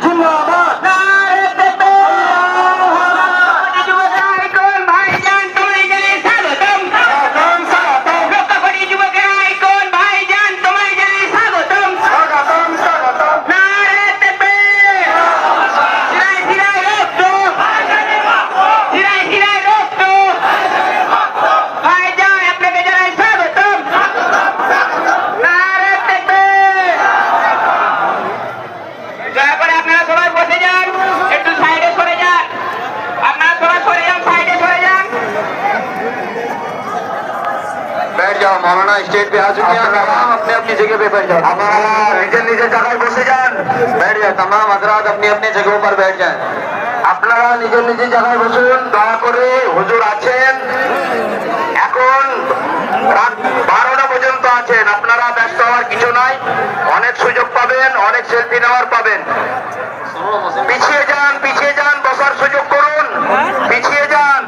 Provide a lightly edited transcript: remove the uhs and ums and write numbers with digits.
জিন্দাবাদ নারে তাকবীর যুবকরা আইকন ভাইজান তোমায় জানাই স্বাগতম স্বাগতম স্বাগতম রক্ষাকারী যুবকরা আইকন ভাইজান তোমায় জানাই স্বাগতম স্বাগতম স্বাগতম নারে তাকবীর সিরাই সিরাই রক্ত সিরাই সিরাই রক্ত ভাইজান আপনাকে জানাই স্বাগতম নারে তাকবীর দয়া করে আপনারা সবাই বসে যান একটু সাইডে সরে যান আপনারা সবাই সরে যান সাইডে সরে যান बैठ जाओ मौलाना स्टेज पे आ चुके हैं तमाम अपने अपनी जगह पे बैठ जाओ हमारा निजे निजे जगह बसे जान बैठ जाए तमाम हजरात अपनी अपनी जगहों पर बैठ जाएं আপনারা নিজের নিজের জায়গায় বসুন দয়া করে হুজুর আছেন এখন রাত 12টা পর্যন্ত আছেন আপনারা ব্যস্ত হওয়ার কিছু নাই অনেক সুযোগ পাবেন অনেক সেলফি নেওয়ার পাবেন পিছিয়ে যান বসার সুযোগ করুন পিছিয়ে যান